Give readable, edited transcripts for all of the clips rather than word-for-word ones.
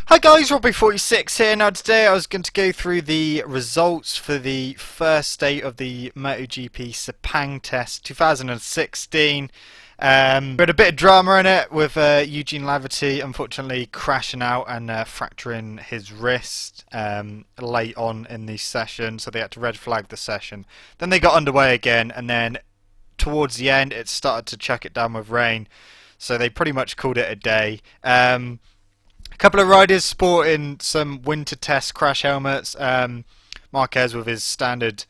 Hi guys, Robbie46 here. Now today I was going to go through the results for the first day of the MotoGP Sepang test 2016. We had a bit of drama in it with Eugene Laverty unfortunately crashing out and fracturing his wrist late on in the session, so they had to red flag the session. Then they got underway again, and then towards the end it started to chuck it down with rain, so they pretty much called it a day. A couple of riders sporting some winter test crash helmets. Marquez with his standard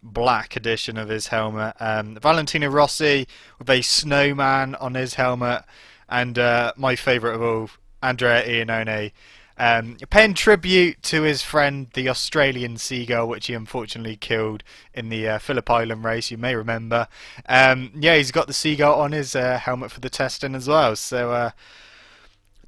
black edition of his helmet. Valentino Rossi with a snowman on his helmet. And my favourite of all, Andrea Iannone, paying tribute to his friend, the Australian seagull, which he unfortunately killed in the Phillip Island race, you may remember. Yeah, he's got the seagull on his helmet for the testing as well. So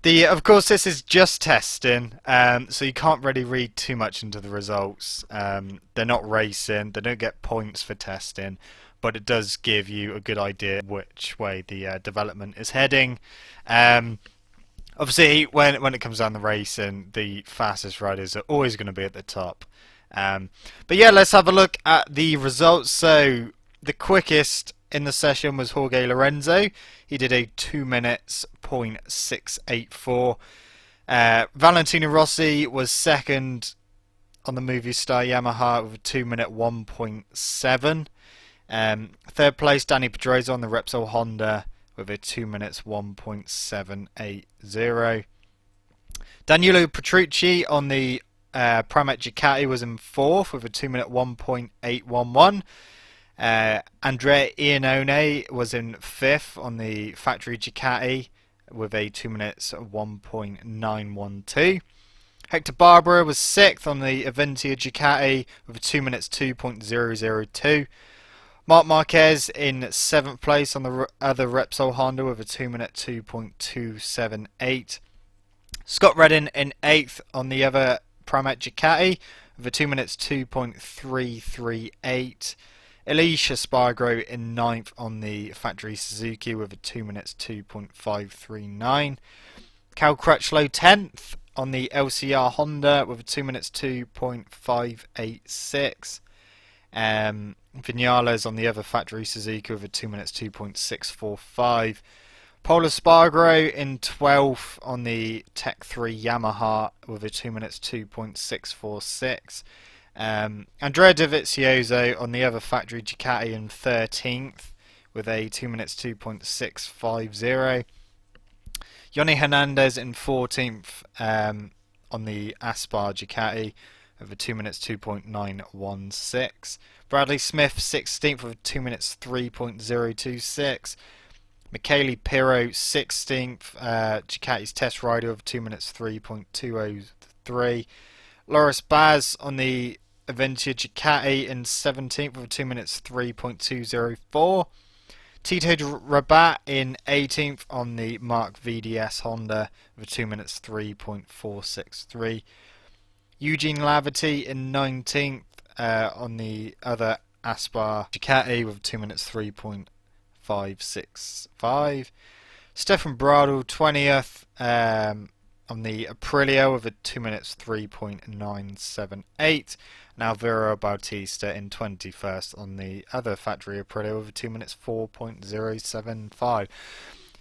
of course, this is just testing, so you can't really read too much into the results. They're not racing, they don't get points for testing, but it does give you a good idea which way the development is heading. Obviously, when it comes down to racing, the fastest riders are always going to be at the top. But yeah, let's have a look at the results. So the quickest in the session was Jorge Lorenzo. He did a 2 minutes .684. Valentino Rossi was second on the Movistar Yamaha with a 2 minute 1.7. Third place Danny Pedrosa on the Repsol Honda with a 2 minutes 1.780. Danilo Petrucci on the Pramac Ducati was in fourth with a 2 minute 1.811. Andrea Iannone was in fifth on the factory Ducati with a 2 minutes 1.912. Hector Barbera was sixth on the Aventia Ducati with a 2 minutes 2.002. Marc Marquez in seventh place on the other Repsol Honda with a 2 minute 2.278. Scott Redding in eighth on the other Pramac Ducati with a 2 minutes 2.338. Elisha Spargo in ninth on the factory Suzuki with a 2 minutes 2.539. Cal Crutchlow 10th on the LCR Honda with a 2 minutes 2.586. Vinales on the other factory Suzuki with a 2 minutes 2.645. Polo Spargo in 12th on the Tech 3 Yamaha with a 2 minutes 2.646. Andrea Dovizioso on the other factory Ducati in 13th with a 2 minutes 2.650. Yoni Hernandez in 14th on the Aspar Ducati with a 2 minutes 2.916. Bradley Smith 16th with 2 minutes 3.026. Michele Pirro 16th, Ducati's test rider with 2 minutes 3.203. Loris Baz on the Aventia Ducati in 17th with 2 minutes 3.204. Tito Rabat in 18th on the Mark VDS Honda with 2 minutes 3.463. Eugene Laverty in 19th on the other Aspar Ducati with 2 minutes 3.565. Stefan Bradl 20th on the Aprilia with a 2 minutes 3.978. And Alvaro Bautista in 21st on the other factory Aprilia with a 2 minutes 4.075.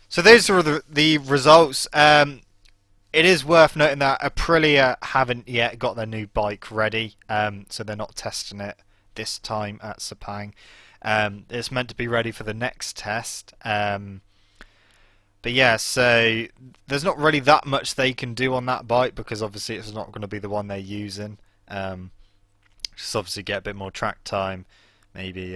So those are the results. It is worth noting that Aprilia haven't yet got their new bike ready, so they're not testing it this time at Sepang. It's meant to be ready for the next test. But yeah, so there's not really that much they can do on that bike because obviously it's not going to be the one they're using. Just obviously get a bit more track time, maybe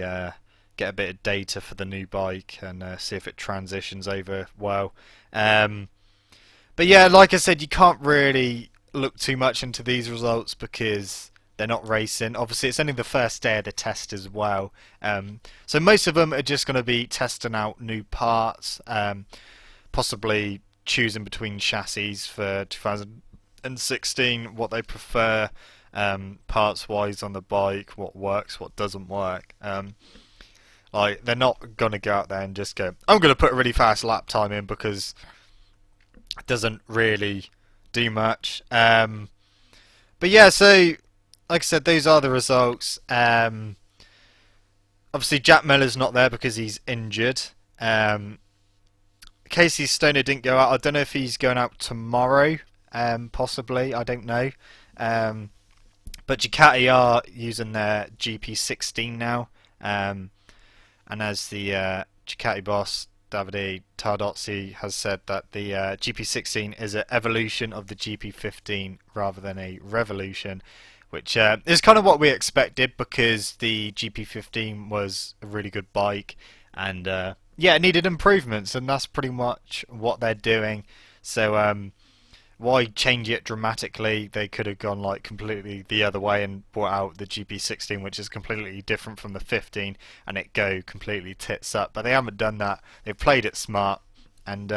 get a bit of data for the new bike and see if it transitions over well. But yeah, like I said, you can't really look too much into these results because they're not racing. Obviously, it's only the first day of the test as well. So most of them are just going to be testing out new parts, possibly choosing between chassis for 2016, what they prefer parts-wise on the bike, what works, what doesn't work. Like, they're not going to go out there and just go, I'm going to put a really fast lap time in because it doesn't really do much. But yeah, so like I said, those are the results. Obviously, Jack Miller's not there because he's injured. Casey Stoner didn't go out. I don't know if he's going out tomorrow. Possibly, I don't know. But Ducati are using their GP16 now. And as the Ducati boss, Davide Tardozzi, has said that the GP16 is an evolution of the GP15 rather than a revolution, which is kind of what we expected because the GP15 was a really good bike and yeah, it needed improvements, and that's pretty much what they're doing. So why change it dramatically? They could have gone like completely the other way and brought out the GP16, which is completely different from the 15, and it go completely tits up. But they haven't done that. They've played it smart, and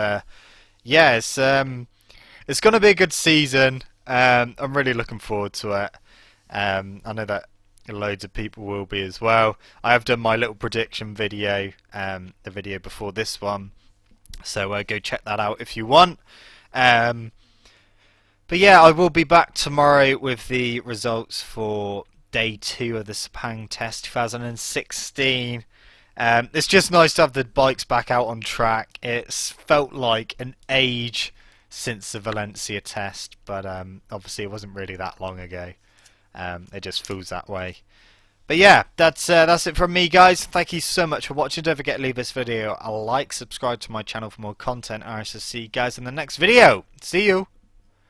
yeah, it's going to be a good season. I'm really looking forward to it. I know that loads of people will be as well. I have done my little prediction video, the video before this one, so go check that out if you want. But yeah, I will be back tomorrow with the results for day 2 of the Sepang test 2016. It's just nice to have the bikes back out on track. It's felt like an age since the Valencia test, but obviously it wasn't really that long ago. It just feels that way. But yeah, that's it from me, guys. Thank you so much for watching. Don't forget to leave this video a like, subscribe to my channel for more content, and I shall see you guys in the next video. See you!